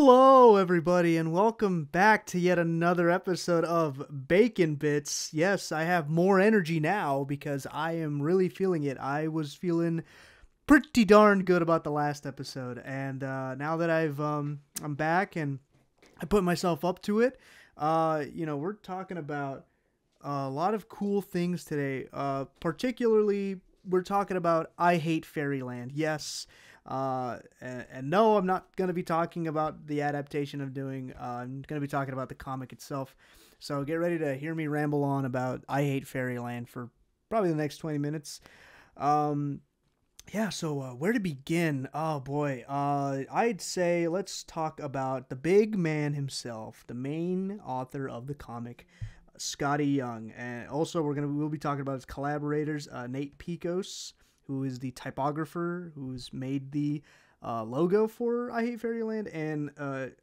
Hello, everybody, and welcome back to yet another episode of Bacon Bits. Yes, I have more energy now because I am really feeling it. I was feeling pretty darn good about the last episode, and now that I'm back and I put myself up to it, we're talking about a lot of cool things today. Particularly, we're talking about I Hate Fairyland. Yes. And no, I'm not going to be talking about the adaptation I'm doing. I'm going to be talking about the comic itself. So get ready to hear me ramble on about I Hate Fairyland for probably the next 20 minutes. So where to begin? Oh boy. I'd say let's talk about the big man himself, the main author of the comic, Scotty Young. And also we'll be talking about his collaborators, Nate Picos, who is the typographer who's made the logo for I Hate Fairyland, and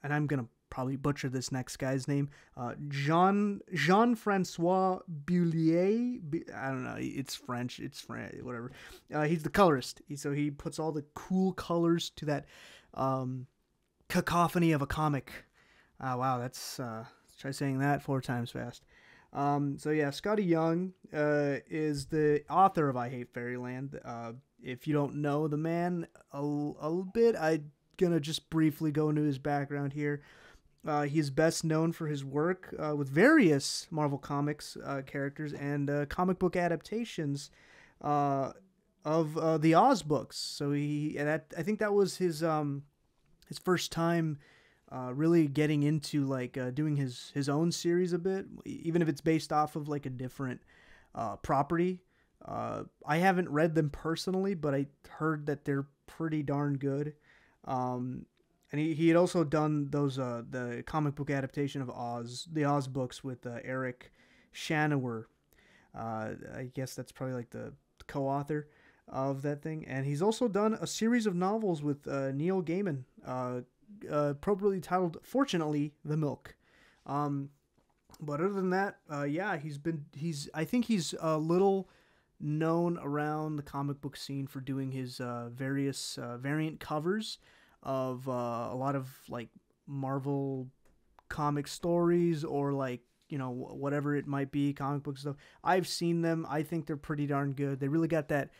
I'm gonna probably butcher this next guy's name, Jean-Francois Bullier. I don't know, it's French, whatever. He's the colorist, so he puts all the cool colors to that cacophony of a comic. Wow, that's try saying that 4 times fast. Scotty Young is the author of I Hate Fairyland. If you don't know the man a bit, I'm gonna just briefly go into his background here. He's best known for his work with various Marvel Comics characters and comic book adaptations of the Oz books. So I think that was his first time really getting into doing his own series a bit, even if it's based off of like a different property. I haven't read them personally, but I heard that they're pretty darn good. And he had also done those the comic book adaptation of the Oz books with Eric Shanower. I guess that's probably like the co-author of that thing. And he's also done a series of novels with Neil Gaiman, appropriately titled "Fortunately, the Milk." But other than that, I think he's a little known around the comic book scene for doing his various variant covers of a lot of like Marvel comic stories or whatever it might be, comic book stuff. I've seen them. I think they're pretty darn good. They really got that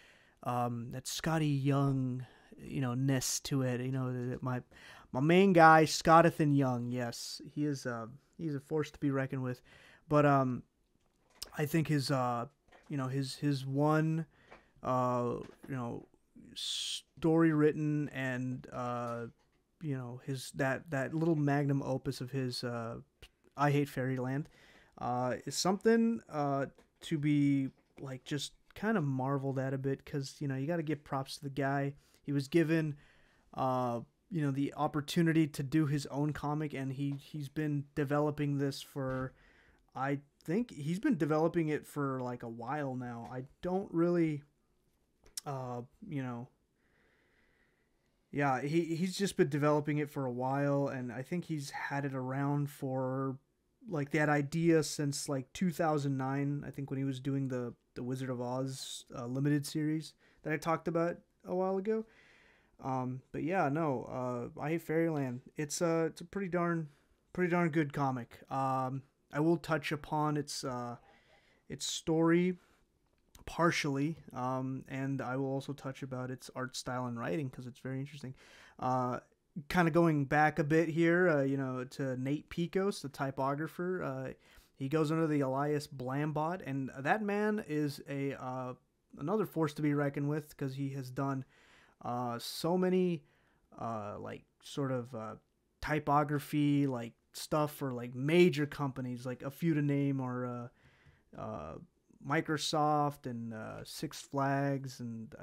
Scotty Young ness to it. My main guy, Scottathan Young, yes, he's a force to be reckoned with. But I think his one story written and his that little magnum opus of his I Hate Fairyland is something to be like just kind of marveled at a bit, because you got to give props to the guy. He was given the opportunity to do his own comic, and he's been developing this for, I think he's been developing it for like a while now. I don't really he's just been developing it for a while, and I think he's had it around for like that idea since like 2009, I think, when he was doing the Wizard of Oz limited series that I talked about a while ago. I Hate Fairyland. It's a pretty darn good comic. I will touch upon its story partially, and I will also touch about its art style and writing, because it's very interesting. Kind of going back a bit here, to Nate Picos, the typographer. He goes under the alias Blambot, and that man is another force to be reckoned with, because he has done so many typography stuff for like major companies, like a few to name are Microsoft and Six Flags, and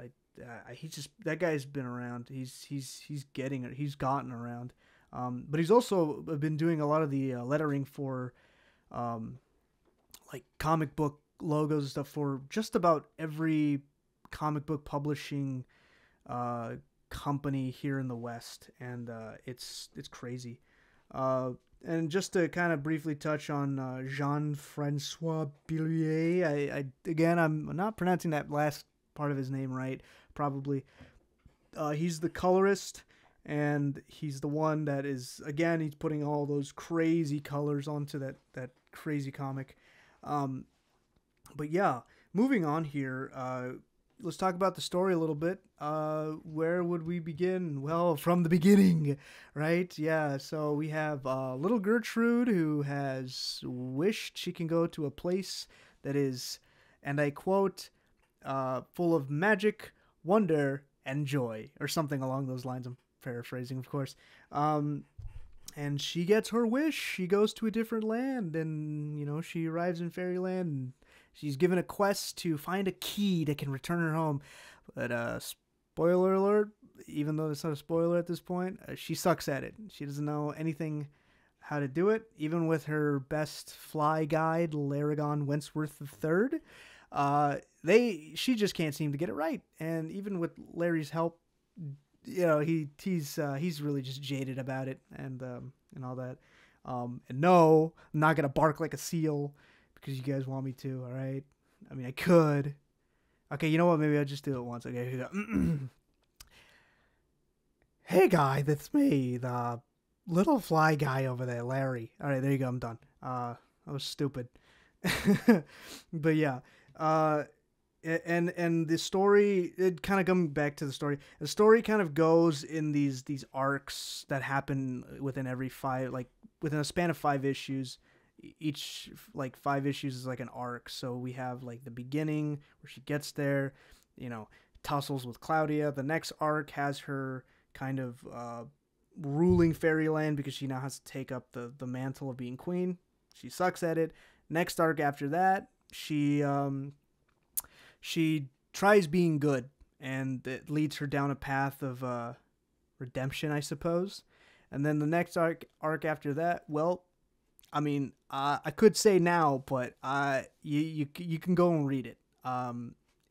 that guy's been around. He's gotten around, but he's also been doing a lot of the lettering for like comic book logos and stuff for just about every comic book publishing company here in the West, and it's crazy. And just to kind of briefly touch on Jean-Francois Bullier, I'm not pronouncing that last part of his name right, probably. He's the colorist and he's the one that is, again, he's putting all those crazy colors onto that crazy comic. Um, but yeah, moving on here. Let's talk about the story a little bit. Where would we begin? Well, from the beginning, right? Yeah. So we have little Gertrude who has wished she can go to a place that is, and I quote, full of magic, wonder, and joy, or something along those lines. I'm paraphrasing, of course. And she gets her wish. She goes to a different land, and she arrives in Fairyland. And she's given a quest to find a key that can return her home. But spoiler alert, even though it's not a spoiler at this point, she sucks at it. She doesn't know anything how to do it. Even with her best fly guide, Laragon Wentworth III, she just can't seem to get it right. And even with Larry's help, he's really just jaded about it and all that. And no, I'm not gonna bark like a seal because you guys want me to. All right. I mean, I could. Okay, you know what? Maybe I'll just do it once. Okay, here we go. Hey, guy, that's me, the little fly guy over there, Larry. All right, there you go. I'm done. That was stupid. But yeah. And the story, it kind of coming back to the story kind of goes in these arcs that happen within within a span of 5 issues. Each 5 issues is like an arc. So we have like the beginning where she gets there, tussles with Claudia. The next arc has her kind of ruling Fairyland because she now has to take up the mantle of being queen. She sucks at it. Next arc after that, she tries being good, and it leads her down a path of redemption, I suppose. And then the next arc after that, well, I mean, I could say now, but you can go and read it.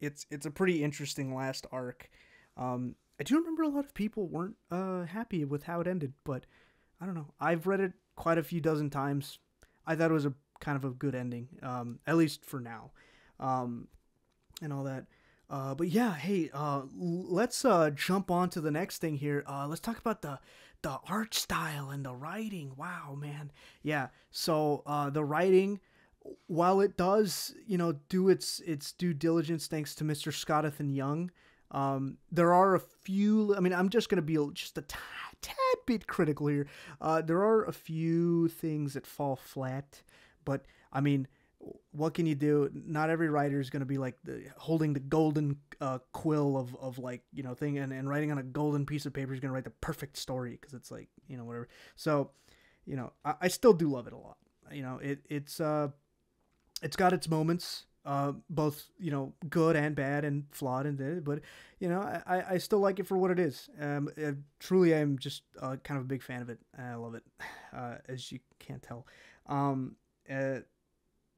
It's a pretty interesting last arc. I do remember a lot of people weren't happy with how it ended, but I don't know. I've read it quite a few dozen times. I thought it was a kind of a good ending, at least for now. And all that. But yeah, hey, let's jump on to the next thing here. Let's talk about the art style and the writing. Wow, man. Yeah. So the writing, while it does, do its due diligence thanks to Mr. Scotathan Young, there are a few. I mean, I'm just gonna be just a tad bit critical here. There are a few things that fall flat, but I mean, what can you do? Not every writer is going to be like holding the golden quill of thing and writing on a golden piece of paper is going to write the perfect story because it's like, whatever. So, I still do love it a lot. It's got its moments, both, good and bad and flawed but I still like it for what it is. Truly, I'm just kind of a big fan of it. I love it, as you can't tell.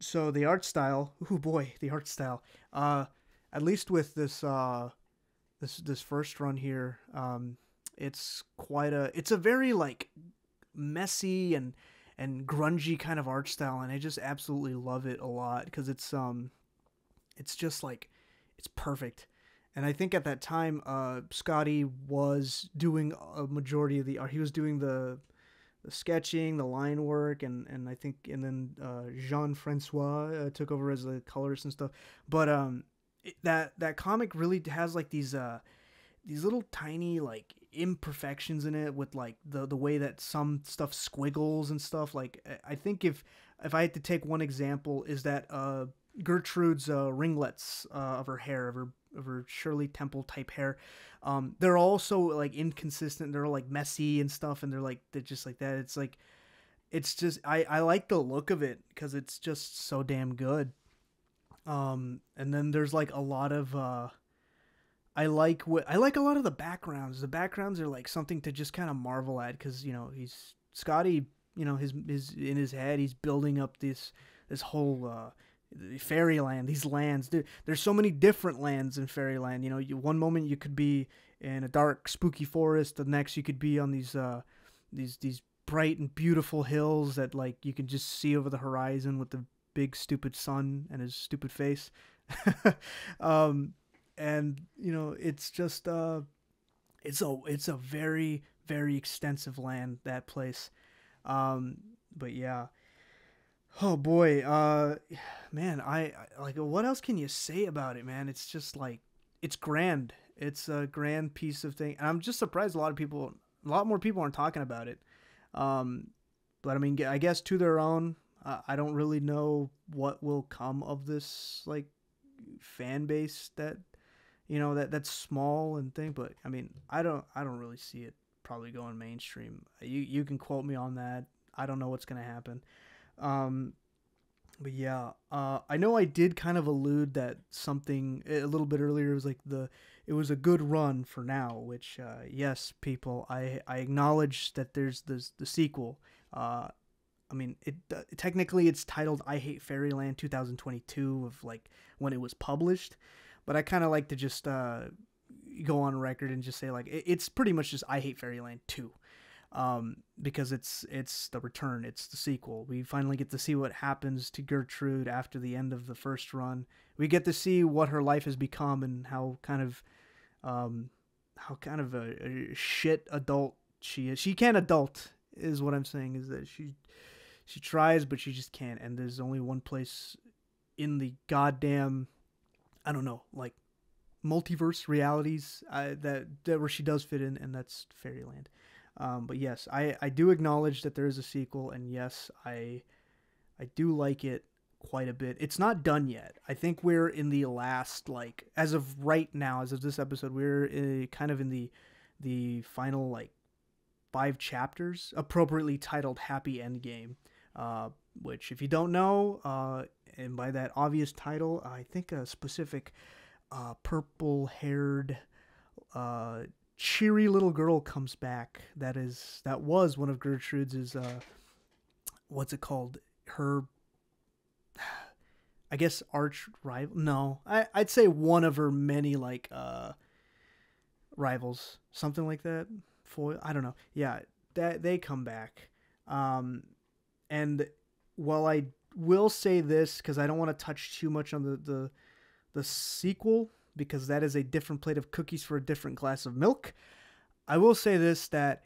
So the art style, oh boy, the art style. At least with this this first run here, it's a very messy and grungy kind of art style, and I just absolutely love it a lot because it's just it's perfect. And I think at that time, Scotty was doing a majority of the art. He was doing the sketching, the line work, and then Jean-Francois took over as the colorist and stuff. But that comic really has these little tiny imperfections in it with the way that some stuff squiggles and stuff. I think if I had to take one example is that Gertrude's ringlets of her hair, of her Shirley Temple type hair, they're also inconsistent. They're messy and stuff, and they're just like that. It's just I like the look of it because it's just so damn good. And then there's a lot of I like a lot of the backgrounds. The backgrounds are something to just kind of marvel at because he's Scotty. His in his head he's building up this whole Fairyland, these lands. There's so many different lands in Fairyland. One moment you could be in a dark, spooky forest. The next you could be on these bright and beautiful hills that you can just see over the horizon with the big stupid sun and his stupid face. And it's just it's a very, very extensive land, that place. But yeah. Oh boy, man, I like, what else can you say about it, man? It's just like, it's grand. It's a grand piece of thing, and I'm just surprised a lot more people aren't talking about it. Um, but I mean, I guess to their own. I don't really know what will come of this like fan base that that's small and thing, but I mean, I don't really see it probably going mainstream. You can quote me on that. I don't know what's gonna happen. Um, but yeah, I know I did kind of allude that something a little bit earlier. It was like it was a good run for now. Which yes, people, I acknowledge that there's the sequel. I mean, technically it's titled "I Hate Fairyland 2022" of like when it was published, but I kind of like to just go on record and just say like it's pretty much just "I Hate Fairyland 2." Because it's the return, it's the sequel. We finally get to see what happens to Gertrude after the end of the first run. We get to see what her life has become and how kind of a shit adult she is. She can't adult, is what I'm saying. Is that she tries, but she just can't. And there's only one place in the goddamn, I don't know, like multiverse realities that where she does fit in, and that's Fairyland. But yes, I do acknowledge that there is a sequel, and yes, I do like it quite a bit. It's not done yet. I think we're in the last, like, as of right now, as of this episode, we're kind of in the final like 5 chapters, appropriately titled "Happy Endgame." Which, if you don't know, and by that obvious title, I think a specific purple-haired cheery little girl comes back. That was one of Gertrude's what's it called? Her, I guess, arch rival. No, I'd say one of her many like rivals, something like that. Foil. I don't know. Yeah, that they come back. And while I will say this, because I don't want to touch too much on the sequel, because that is a different plate of cookies for a different glass of milk. I will say this, that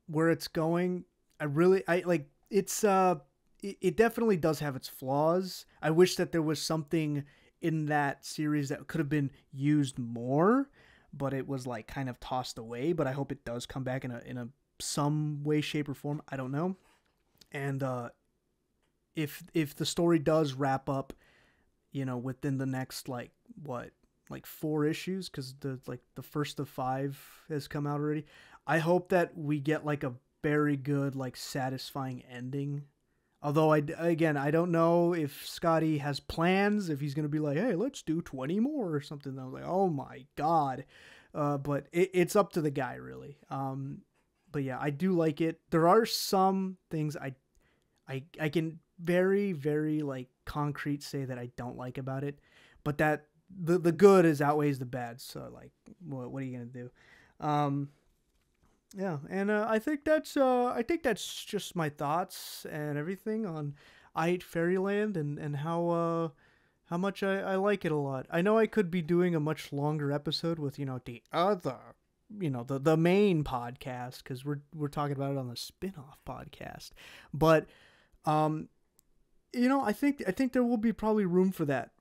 where it's going, I like it's it definitely does have its flaws. I wish that there was something in that series that could have been used more, but it was like kind of tossed away. But I hope it does come back in a some way, shape, or form. I don't know. And if the story does wrap up, within the next like 4 issues, because the first of 5 has come out already. I hope that we get like a very good, like, satisfying ending. Although I don't know if Scotty has plans, if he's gonna be like, hey, let's do 20 more or something. I was like, oh my god. But it's up to the guy, really. But yeah, I do like it. There are some things I can very, very like concrete say that I don't like about it, but that the good is outweighs the bad. So like, what are you gonna do? Yeah, and I think that's just my thoughts and everything on I Hate Fairyland, and how much I like it a lot. I know I could be doing a much longer episode with the other the main podcast, because we're talking about it on the spin-off podcast, but I think there will be probably room for that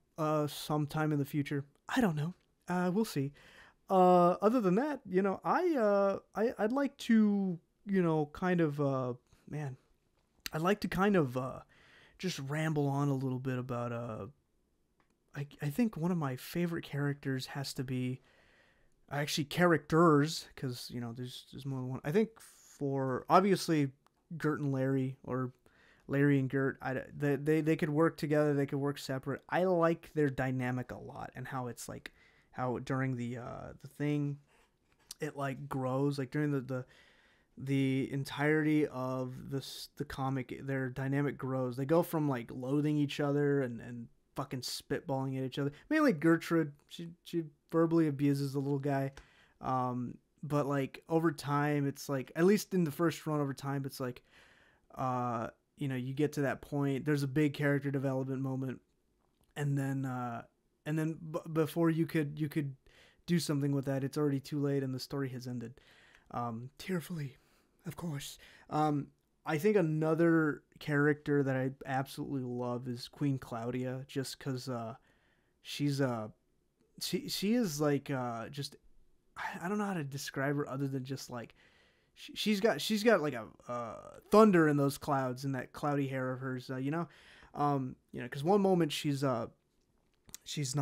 sometime in the future. I don't know. We'll see. Other than that, I'd like to, kind of, man, I'd like to kind of just ramble on a little bit about I think one of my favorite characters has to be, actually, characters, because there's more than one. I think, for obviously Gert and Larry, or Larry and Gert, they could work together, they could work separate. I like their dynamic a lot, and how it's like, how during the thing, it like grows, like during the entirety of the comic, their dynamic grows. They go from like loathing each other and fucking spitballing at each other. Mainly Gertrude, she verbally abuses the little guy, but like over time, it's like, at least in the first run, over time, it's like, you get to that point. There's a big character development moment, and then before you could do something with that, it's already too late and the story has ended. Tearfully, of course. I think another character that I absolutely love is Queen Claudia, just because she's she is like just I don't know how to describe her other than just like she's got like a thunder in those clouds and that cloudy hair of hers, because one moment she's not, she's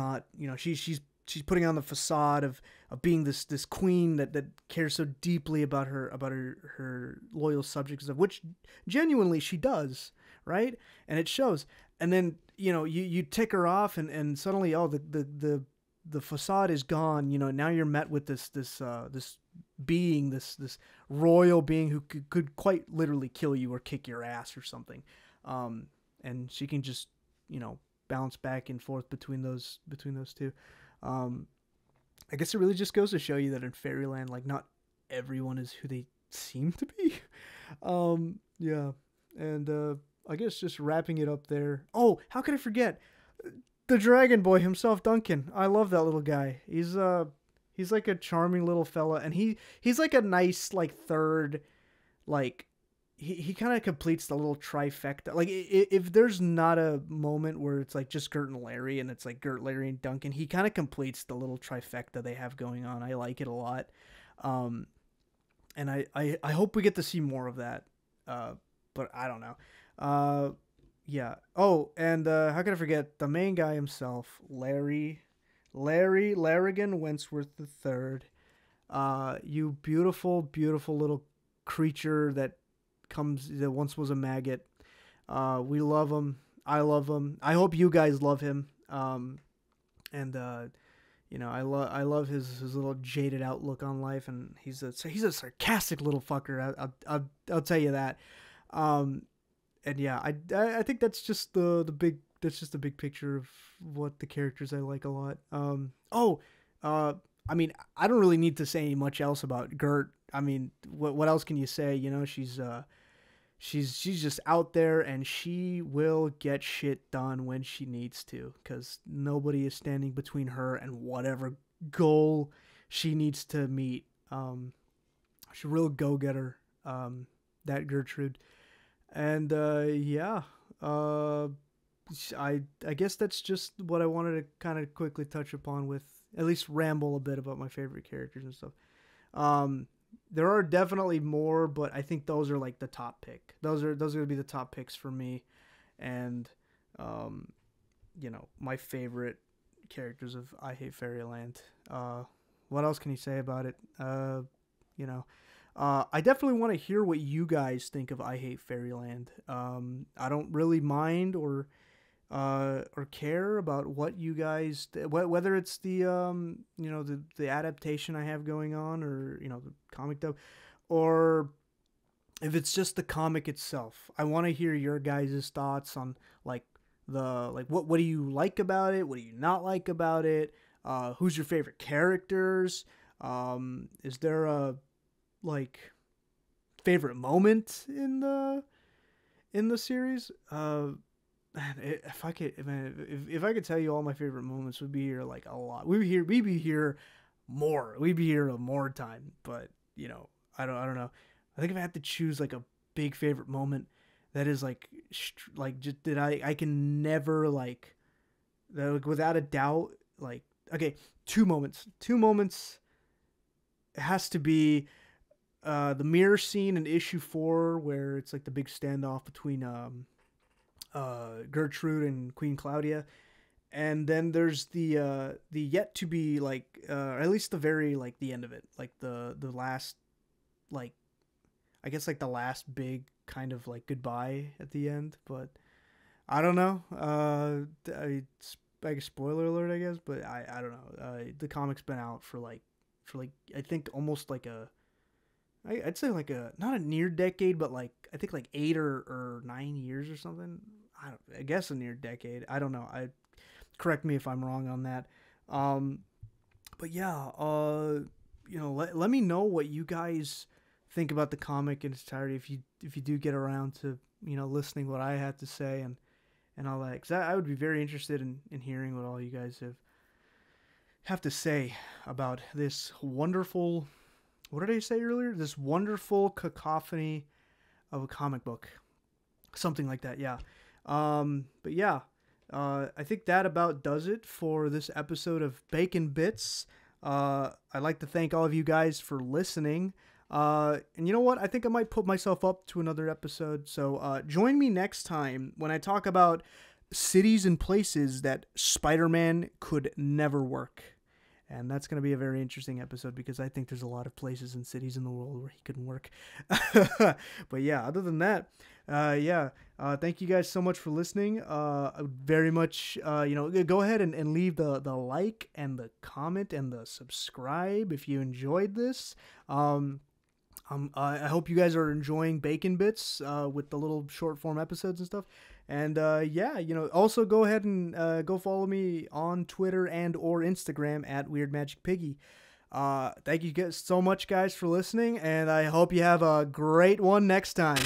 putting on the facade of being this queen that cares so deeply about her loyal subjects, of which genuinely she does, right? And it shows. And then you tick her off, and suddenly, oh, the facade is gone. Now you're met with this being, this royal being who could quite literally kill you or kick your ass or something. And she can just bounce back and forth between those two. I guess it really just goes to show you that in Fairyland, like, not everyone is who they seem to be. Yeah. And I guess just wrapping it up there. Oh, how could I forget the Dragon Boy himself, Duncan? I love that little guy. He's like a charming little fella, and he's like a nice, like, third, like, he kind of completes the little trifecta. Like, if there's not a moment where it's like just Gert and Larry, and it's like Gert, Larry, and Duncan, he kind of completes the little trifecta they have going on. I like it a lot. And I hope we get to see more of that. But I don't know. Yeah. Oh, and how could I forget the main guy himself, Larry Larrigan Wentworth III. You beautiful, beautiful little creature that once was a maggot. We love him. I love him. I hope you guys love him. And I love his little jaded outlook on life, and he's a sarcastic little fucker. I'll tell you that. And yeah, I think that's just the big picture of what the characters I like a lot. I mean, I don't really need to say much else about Gert. I mean, what else can you say? She's just out there, and she will get shit done when she needs to, because nobody is standing between her and whatever goal she needs to meet. She's a real go-getter, that Gertrude. And yeah, I guess that's just what I wanted to kind of quickly touch upon, with at least ramble a bit about my favorite characters and stuff. There are definitely more, but I think those are like the top pick. Those are going to be the top picks for me, and my favorite characters of I Hate Fairyland. What else can you say about it? I definitely want to hear what you guys think of I Hate Fairyland. I don't really mind or care about what you guys, whether it's the the adaptation I have going on, or the comic dub, or if it's just the comic itself. I want to hear your guys' thoughts on what do you like about it, what do you not like about it, who's your favorite characters, is there a favorite moment in the series? If I could tell you all my favorite moments, we'd be here like a lot. We'd be here more. We'd be here more time. But I don't know. I think if I had to choose like a big favorite moment, that is just that I can never without a doubt, okay, two moments. It has to be the mirror scene in issue 4, where it's like the big standoff between Gertrude and Queen Claudia, and then there's the yet to be or at least the very the end of it, the last I guess the last big kind of goodbye at the end. But I don't know. Like a spoiler alert, I guess, but I don't know. The comic's been out for I think almost I'd say not a near decade, but I think 8 or 9 years or something. I guess a near decade. I don't know. Correct me if I'm wrong on that. But yeah, let me know what you guys think about the comic in its entirety, if you do get around to listening what I had to say and all that. Because I would be very interested in hearing what all you guys have to say about this wonderful what did I say earlier? This wonderful cacophony of a comic book. Something like that, yeah. But yeah, I think that about does it for this episode of Bacon Bits. I'd like to thank all of you guys for listening. And you know what? I think I might put myself up to another episode. So join me next time when I talk about cities and places that Spider-Man could never work. And that's going to be a very interesting episode because I think there's a lot of places and cities in the world where he couldn't work. But yeah, other than that, thank you guys so much for listening. I would very much, go ahead and leave the like and the comment and the subscribe if you enjoyed this. I hope you guys are enjoying Bacon Bits with the little short form episodes and stuff. And also go ahead and go follow me on Twitter and or Instagram at WeirdMagicPiggy. Thank you guys so much, guys, for listening, and I hope you have a great one next time.